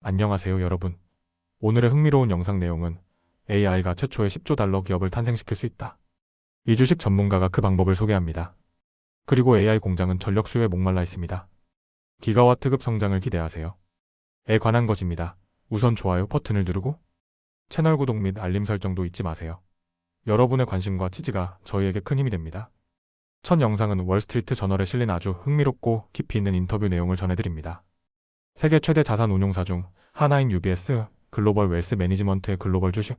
안녕하세요, 여러분. 오늘의 흥미로운 영상 내용은 AI가 최초의 10조 달러 기업을 탄생시킬 수 있다. 이 주식 전문가가 그 방법을 소개합니다. 그리고 AI 공장은 전력 수요에 목말라 있습니다. 기가와트급 성장을 기대하세요. 에 관한 것입니다. 우선 좋아요 버튼을 누르고 채널 구독 및 알림 설정도 잊지 마세요. 여러분의 관심과 지지가 저희에게 큰 힘이 됩니다. 첫 영상은 월스트리트 저널에 실린 아주 흥미롭고 깊이 있는 인터뷰 내용을 전해드립니다. 세계 최대 자산 운용사 중 하나인 UBS 글로벌 웰스 매니지먼트의 글로벌 주식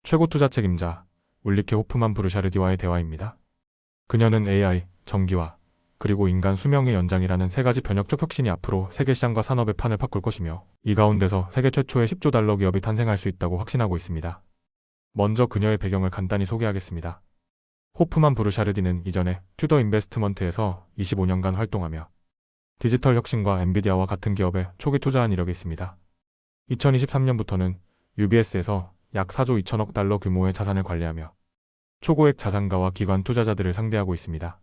최고 투자 책임자 울리케 호프만 부르샤르디와의 대화입니다. 그녀는 AI, 전기화, 그리고 인간 수명의 연장이라는 세 가지 변혁적 혁신이 앞으로 세계 시장과 산업의 판을 바꿀 것이며 이 가운데서 세계 최초의 10조 달러 기업이 탄생할 수 있다고 확신하고 있습니다. 먼저 그녀의 배경을 간단히 소개하겠습니다. 호프만 부르샤르디는 이전에 튜더 인베스트먼트에서 25년간 활동하며 디지털 혁신과 엔비디아와 같은 기업에 초기 투자한 이력이 있습니다. 2023년부터는 UBS에서 약 4조 2천억 달러 규모의 자산을 관리하며 초고액 자산가와 기관 투자자들을 상대하고 있습니다.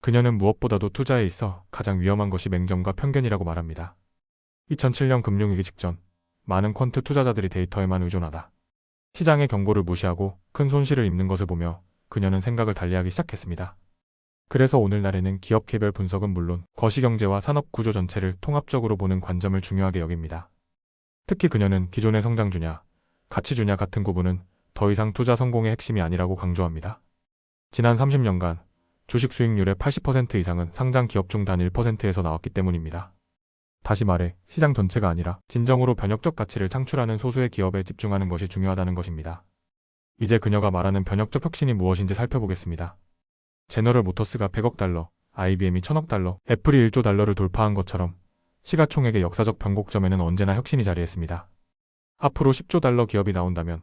그녀는 무엇보다도 투자에 있어 가장 위험한 것이 맹점과 편견이라고 말합니다. 2007년 금융위기 직전 많은 퀀트 투자자들이 데이터에만 의존하다 시장의 경고를 무시하고 큰 손실을 입는 것을 보며 그녀는 생각을 달리하기 시작했습니다. 그래서 오늘날에는 기업 개별 분석은 물론 거시경제와 산업 구조 전체를 통합적으로 보는 관점을 중요하게 여깁니다. 특히 그녀는 기존의 성장주냐, 가치주냐 같은 구분은 더 이상 투자 성공의 핵심이 아니라고 강조합니다. 지난 30년간 주식 수익률의 80% 이상은 상장 기업 중 단 1%에서 나왔기 때문입니다. 다시 말해 시장 전체가 아니라 진정으로 변혁적 가치를 창출하는 소수의 기업에 집중하는 것이 중요하다는 것입니다. 이제 그녀가 말하는 변혁적 혁신이 무엇인지 살펴보겠습니다. 제너럴 모터스가 100억 달러, IBM이 1000억 달러, 애플이 1조 달러를 돌파한 것처럼 시가총액의 역사적 변곡점에는 언제나 혁신이 자리했습니다. 앞으로 10조 달러 기업이 나온다면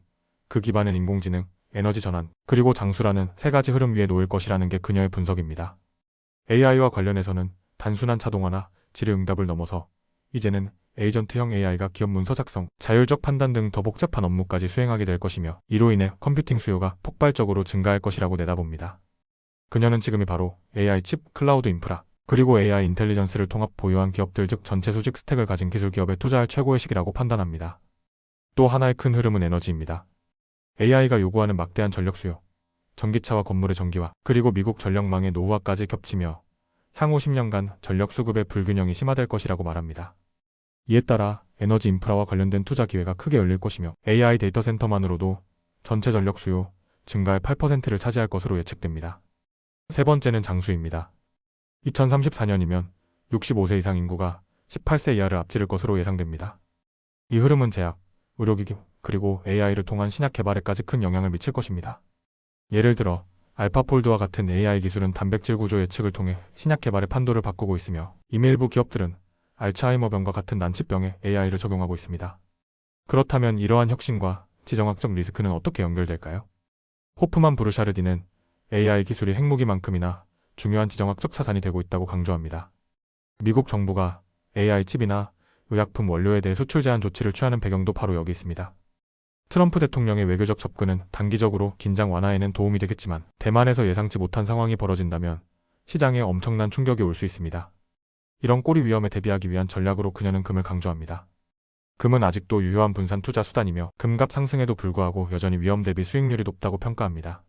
그 기반은 인공지능, 에너지 전환, 그리고 장수라는 세 가지 흐름 위에 놓일 것이라는 게 그녀의 분석입니다. AI와 관련해서는 단순한 자동화나 질의응답을 넘어서 이제는 에이전트형 AI가 기업 문서 작성, 자율적 판단 등 더 복잡한 업무까지 수행하게 될 것이며 이로 인해 컴퓨팅 수요가 폭발적으로 증가할 것이라고 내다봅니다. 그녀는 지금이 바로 AI 칩, 클라우드 인프라, 그리고 AI 인텔리전스를 통합 보유한 기업들 즉 전체 수직 스택을 가진 기술 기업에 투자할 최고의 시기라고 판단합니다. 또 하나의 큰 흐름은 에너지입니다. AI가 요구하는 막대한 전력 수요, 전기차와 건물의 전기화, 그리고 미국 전력망의 노후화까지 겹치며 향후 10년간 전력 수급의 불균형이 심화될 것이라고 말합니다. 이에 따라 에너지 인프라와 관련된 투자 기회가 크게 열릴 것이며 AI 데이터 센터만으로도 전체 전력 수요 증가의 8%를 차지할 것으로 예측됩니다. 세 번째는 장수입니다. 2034년이면 65세 이상 인구가 18세 이하를 앞지를 것으로 예상됩니다. 이 흐름은 제약, 의료기기, 그리고 AI를 통한 신약 개발에까지 큰 영향을 미칠 것입니다. 예를 들어 알파폴드와 같은 AI 기술은 단백질 구조 예측을 통해 신약 개발의 판도를 바꾸고 있으며 이미 일부 기업들은 알츠하이머병과 같은 난치병에 AI를 적용하고 있습니다. 그렇다면 이러한 혁신과 지정학적 리스크는 어떻게 연결될까요? 호프만 부르샤르디는 AI 기술이 핵무기만큼이나 중요한 지정학적 자산이 되고 있다고 강조합니다. 미국 정부가 AI 칩이나 의약품 원료에 대해 수출 제한 조치를 취하는 배경도 바로 여기 있습니다. 트럼프 대통령의 외교적 접근은 단기적으로 긴장 완화에는 도움이 되겠지만 대만에서 예상치 못한 상황이 벌어진다면 시장에 엄청난 충격이 올 수 있습니다. 이런 꼬리 위험에 대비하기 위한 전략으로 그녀는 금을 강조합니다. 금은 아직도 유효한 분산 투자 수단이며 금값 상승에도 불구하고 여전히 위험 대비 수익률이 높다고 평가합니다.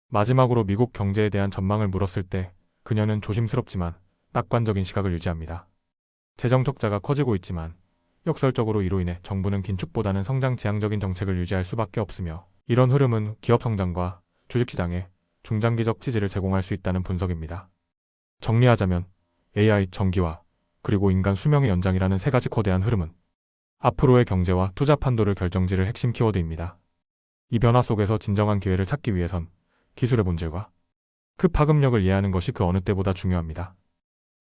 마지막으로 미국 경제에 대한 전망을 물었을 때 그녀는 조심스럽지만 낙관적인 시각을 유지합니다. 재정 적자가 커지고 있지만 역설적으로 이로 인해 정부는 긴축보다는 성장 지향적인 정책을 유지할 수밖에 없으며 이런 흐름은 기업 성장과 주식시장에 중장기적 지지를 제공할 수 있다는 분석입니다. 정리하자면 AI, 전기화, 그리고 인간 수명의 연장이라는 세 가지 거대한 흐름은 앞으로의 경제와 투자 판도를 결정지을 핵심 키워드입니다. 이 변화 속에서 진정한 기회를 찾기 위해선 기술의 본질과 그 파급력을 이해하는 것이 그 어느 때보다 중요합니다.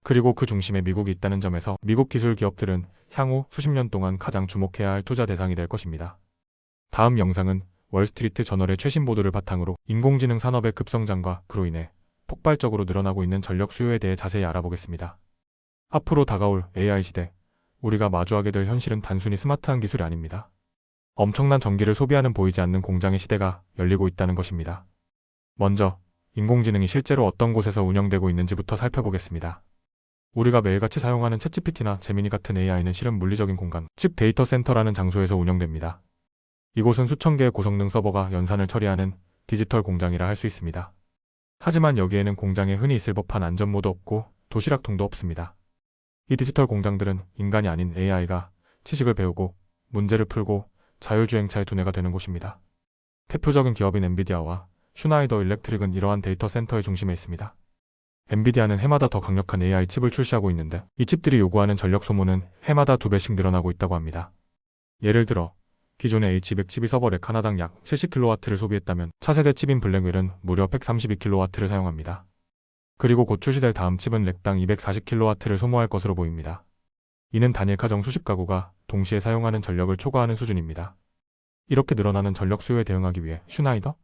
그리고 그 중심에 미국이 있다는 점에서 미국 기술 기업들은 향후 수십 년 동안 가장 주목해야 할 투자 대상이 될 것입니다. 다음 영상은 월스트리트 저널의 최신 보도를 바탕으로 인공지능 산업의 급성장과 그로 인해 폭발적으로 늘어나고 있는 전력 수요에 대해 자세히 알아보겠습니다. 앞으로 다가올 AI 시대, 우리가 마주하게 될 현실은 단순히 스마트한 기술이 아닙니다. 엄청난 전기를 소비하는 보이지 않는 공장의 시대가 열리고 있다는 것입니다. 먼저 인공지능이 실제로 어떤 곳에서 운영되고 있는지부터 살펴보겠습니다. 우리가 매일같이 사용하는 챗GPT나 제미니 같은 AI는 실은 물리적인 공간, 즉 데이터 센터라는 장소에서 운영됩니다. 이곳은 수천 개의 고성능 서버가 연산을 처리하는 디지털 공장이라 할 수 있습니다. 하지만 여기에는 공장에 흔히 있을 법한 안전모도 없고 도시락통도 없습니다. 이 디지털 공장들은 인간이 아닌 AI가 지식을 배우고 문제를 풀고 자율주행차의 두뇌가 되는 곳입니다. 대표적인 기업인 엔비디아와 슈나이더 일렉트릭은 이러한 데이터 센터의 중심에 있습니다. 엔비디아는 해마다 더 강력한 AI 칩을 출시하고 있는데 이 칩들이 요구하는 전력 소모는 해마다 2배씩 늘어나고 있다고 합니다. 예를 들어 기존의 H112 서버 렉 하나당 약 70kW를 소비했다면 차세대 칩인 블랙웰은 무려 132kW를 사용합니다. 그리고 곧 출시될 다음 칩은 렉당 240kW를 소모할 것으로 보입니다. 이는 단일 가정 수십 가구가 동시에 사용하는 전력을 초과하는 수준입니다. 이렇게 늘어나는 전력 수요에 대응하기 위해 슈나이더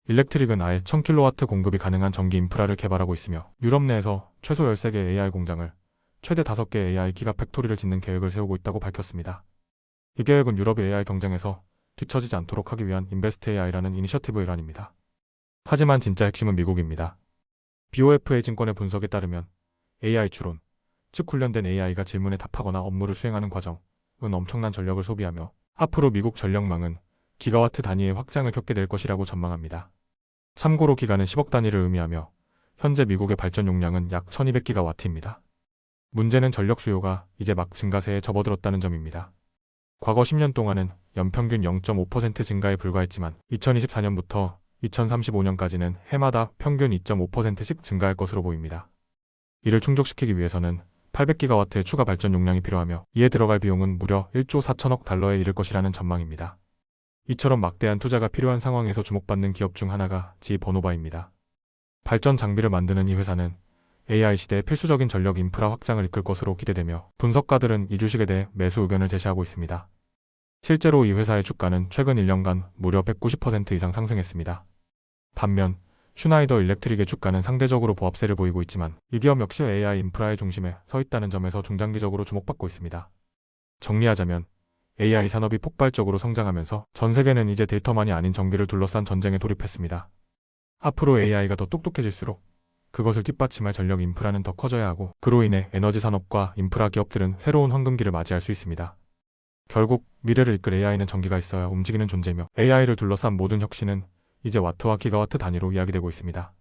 일렉트릭은 아예 1000kW 공급이 가능한 전기 인프라를 개발하고 있으며 유럽 내에서 최소 13개 AI 공장을 최대 5개 AI 기가 팩토리를 짓는 계획을 세우고 있다고 밝혔습니다. 이 계획은 유럽의 AI 경쟁에서 뒤처지지 않도록 하기 위한 인베스트 AI라는 이니셔티브 일환입니다. 하지만 진짜 핵심은 미국입니다. BofA 증권의 분석에 따르면 AI 추론, 즉 훈련된 AI가 질문에 답하거나 업무를 수행하는 과정은 엄청난 전력을 소비하며 앞으로 미국 전력망은 기가와트 단위의 확장을 겪게 될 것이라고 전망합니다. 참고로 기가는 10억 단위를 의미하며 현재 미국의 발전 용량은 약 1200기가와트입니다. 문제는 전력 수요가 이제 막 증가세에 접어들었다는 점입니다. 과거 10년 동안은 연평균 0.5% 증가에 불과했지만 2024년부터 2035년까지는 해마다 평균 2.5%씩 증가할 것으로 보입니다. 이를 충족시키기 위해서는 800기가와트의 추가 발전 용량이 필요하며 이에 들어갈 비용은 무려 1조 4천억 달러에 이를 것이라는 전망입니다. 이처럼 막대한 투자가 필요한 상황에서 주목받는 기업 중 하나가 지버노바입니다. 발전 장비를 만드는 이 회사는 AI 시대의 필수적인 전력 인프라 확장을 이끌 것으로 기대되며 분석가들은 이 주식에 대해 매수 의견을 제시하고 있습니다. 실제로 이 회사의 주가는 최근 1년간 무려 190% 이상 상승했습니다. 반면 슈나이더 일렉트릭의 주가는 상대적으로 보합세를 보이고 있지만 이 기업 역시 AI 인프라의 중심에 서 있다는 점에서 중장기적으로 주목받고 있습니다. 정리하자면 AI 산업이 폭발적으로 성장하면서 전 세계는 이제 데이터만이 아닌 전기를 둘러싼 전쟁에 돌입했습니다. 앞으로 AI가 더 똑똑해질수록 그것을 뒷받침할 전력 인프라는 더 커져야 하고 그로 인해 에너지 산업과 인프라 기업들은 새로운 황금기를 맞이할 수 있습니다. 결국 미래를 이끌 AI는 전기가 있어야 움직이는 존재며 AI를 둘러싼 모든 혁신은 이제 와트와 기가와트 단위로 이야기되고 있습니다.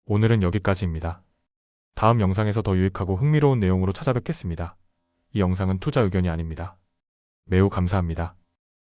오늘은 여기까지입니다. 다음 영상에서 더 유익하고 흥미로운 내용으로 찾아뵙겠습니다. 이 영상은 투자 의견이 아닙니다. 매우 감사합니다.